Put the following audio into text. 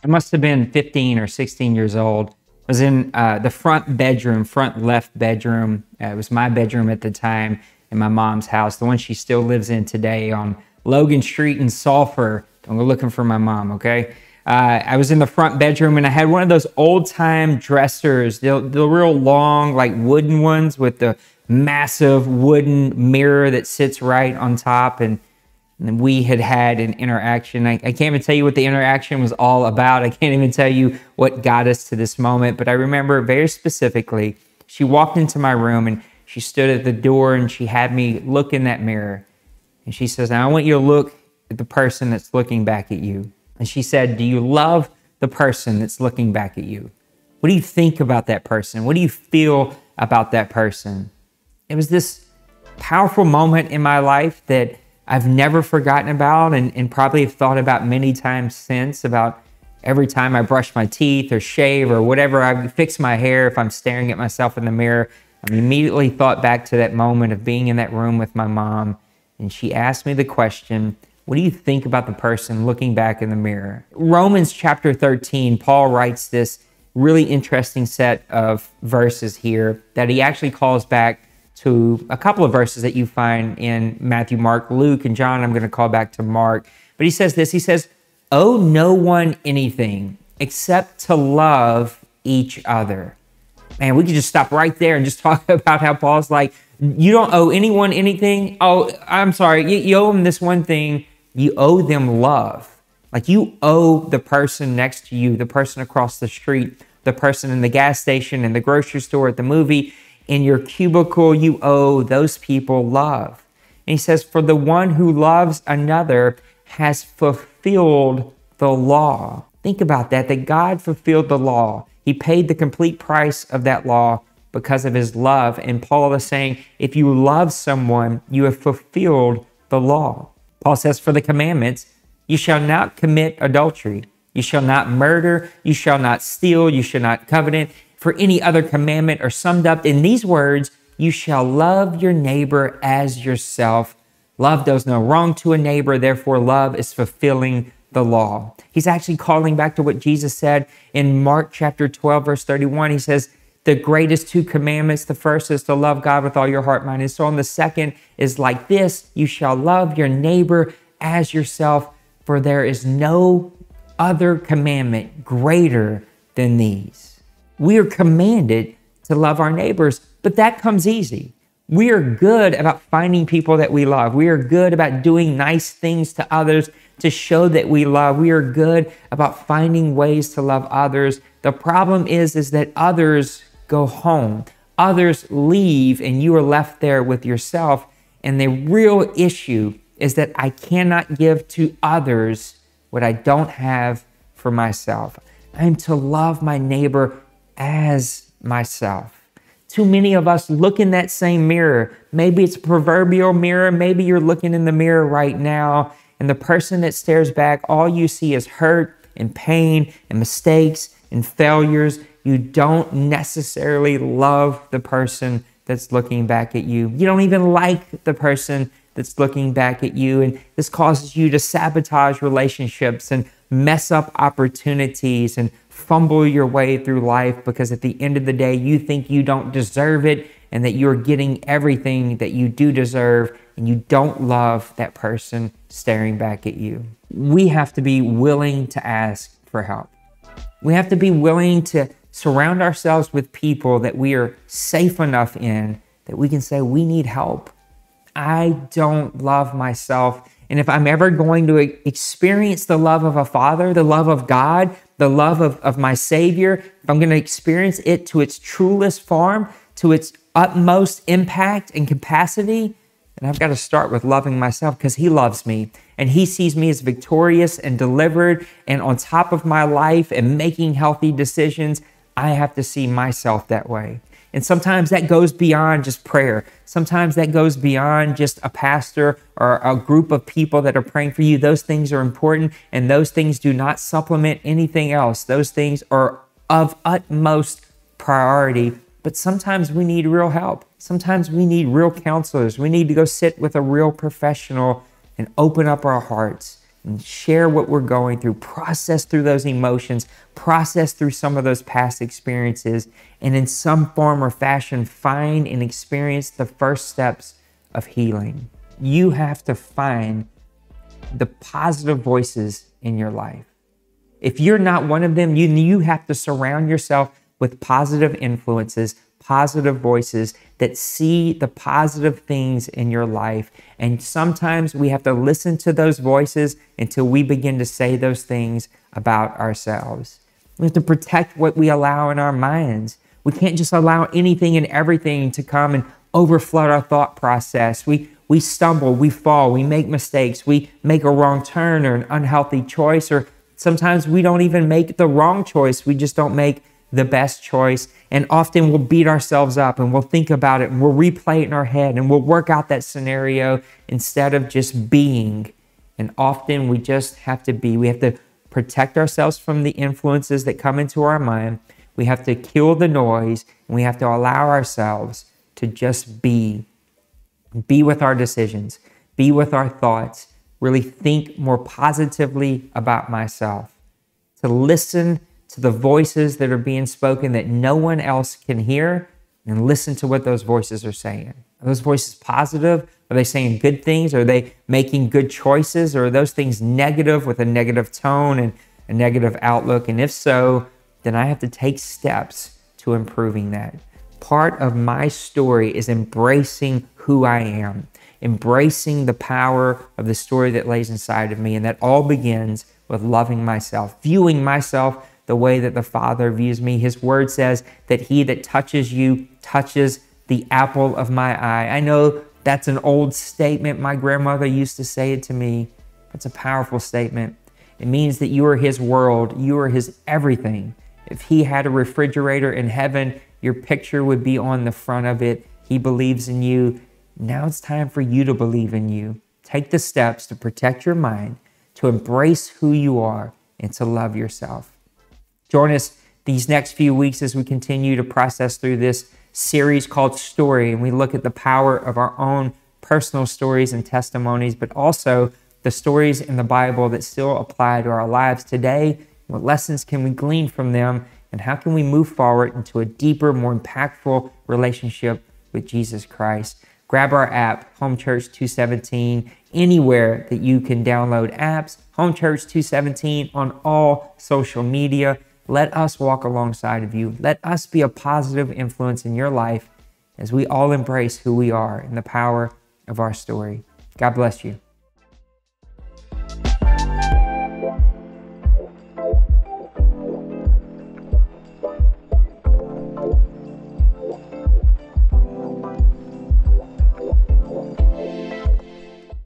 must have been 15 or 16 years old. I was in the front left bedroom. It was my bedroom at the time in my mom's house, the one she still lives in today on Logan Street in Sulphur. Don't go looking for my mom, okay? I was in the front bedroom and I had one of those old-time dressers, the real long, like wooden ones with the massive wooden mirror that sits right on top. And we had an interaction. I can't even tell you what the interaction was all about. I can't even tell you what got us to this moment. But I remember very specifically, she walked into my room and she stood at the door and she had me look in that mirror. And she says, "Now I want you to look at the person that's looking back at you." And she said, "Do you love the person that's looking back at you? What do you think about that person? What do you feel about that person?" It was this powerful moment in my life that I've never forgotten about and probably have thought about many times since, about every time I brush my teeth or shave or whatever, I fix my hair, if I'm staring at myself in the mirror, I immediately thought back to that moment of being in that room with my mom. And she asked me the question, "What do you think about the person looking back in the mirror?" Romans chapter 13, Paul writes this really interesting set of verses here that he actually calls back to a couple of verses that you find in Matthew, Mark, Luke, and John. I'm going to call back to Mark. But he says this, he says, "Owe no one anything except to love each other." Man, we could just stop right there and just talk about how Paul's like, you don't owe anyone anything. Oh, I'm sorry. You owe them this one thing. You owe them love. Like you owe the person next to you, the person across the street, the person in the gas station, in the grocery store, at the movie, in your cubicle, you owe those people love. And he says, "For the one who loves another has fulfilled the law." Think about that God fulfilled the law. He paid the complete price of that law because of his love. And Paul is saying, if you love someone, you have fulfilled the law. Paul says, "For the commandments, you shall not commit adultery. You shall not murder. You shall not steal. You shall not covet. For any other commandment are summed up in these words, you shall love your neighbor as yourself. Love does no wrong to a neighbor. Therefore, love is fulfilling the law." He's actually calling back to what Jesus said in Mark chapter 12, verse 31. He says, the greatest two commandments, the first is to love God with all your heart, mind, and soul. And the second is like this, you shall love your neighbor as yourself, for there is no other commandment greater than these. We are commanded to love our neighbors, but that comes easy. We are good about finding people that we love. We are good about doing nice things to others to show that we love. We are good about finding ways to love others. The problem is that others go home. Others leave and you are left there with yourself. And the real issue is that I cannot give to others what I don't have for myself. I'm to love my neighbor as myself. Too many of us look in that same mirror. Maybe it's a proverbial mirror. Maybe you're looking in the mirror right now, and the person that stares back, all you see is hurt and pain and mistakes and failures. You don't necessarily love the person that's looking back at you. You don't even like the person that's looking back at you. And this causes you to sabotage relationships and mess up opportunities and fumble your way through life because at the end of the day, you think you don't deserve it and that you're getting everything that you do deserve and you don't love that person staring back at you. We have to be willing to ask for help. We have to be willing to surround ourselves with people that we are safe enough in that we can say, we need help. I don't love myself. And if I'm ever going to experience the love of a father, the love of God, the love of my Savior, if I'm going to experience it to its truest form, to its utmost impact and capacity, then I've got to start with loving myself because He loves me and He sees me as victorious and delivered and on top of my life and making healthy decisions. I have to see myself that way. And sometimes that goes beyond just prayer. Sometimes that goes beyond just a pastor or a group of people that are praying for you. Those things are important, and those things do not supplement anything else. Those things are of utmost priority. But sometimes we need real help. Sometimes we need real counselors. We need to go sit with a real professional and open up our hearts and share what we're going through, process through those emotions, process through some of those past experiences, and in some form or fashion, find and experience the first steps of healing. You have to find the positive voices in your life. If you're not one of them, you have to surround yourself with positive influences, positive voices that see the positive things in your life. And sometimes we have to listen to those voices until we begin to say those things about ourselves. We have to protect what we allow in our minds. We can't just allow anything and everything to come and overflood our thought process. We stumble, we fall, we make mistakes, we make a wrong turn or an unhealthy choice, or sometimes we don't even make the wrong choice. We just don't make the best choice. And often we'll beat ourselves up and we'll think about it and we'll replay it in our head and we'll work out that scenario instead of just being. And often we just have to be. We have to protect ourselves from the influences that come into our mind. We have to kill the noise, and we have to allow ourselves to just be. Be with our decisions, be with our thoughts, really think more positively about myself, to listen to the voices that are being spoken that no one else can hear, and listen to what those voices are saying. Are those voices positive? Are they saying good things? Are they making good choices? Or are those things negative with a negative tone and a negative outlook? And if so, then I have to take steps to improving that. Part of my story is embracing who I am, embracing the power of the story that lays inside of me. And that all begins with loving myself, viewing myself the way that the Father views me. His word says that he that touches you touches the apple of my eye. I know that's an old statement. My grandmother used to say it to me. That's a powerful statement. It means that you are his world. You are his everything. If he had a refrigerator in heaven, your picture would be on the front of it. He believes in you. Now it's time for you to believe in you. Take the steps to protect your mind, to embrace who you are, and to love yourself. Join us these next few weeks as we continue to process through this series called Story, and we look at the power of our own personal stories and testimonies, but also the stories in the Bible that still apply to our lives today. What lessons can we glean from them, and how can we move forward into a deeper, more impactful relationship with Jesus Christ? Grab our app, Home Church 217, anywhere that you can download apps. Home Church 217 on all social media. Let us walk alongside of you. Let us be a positive influence in your life as we all embrace who we are and the power of our story. God bless you.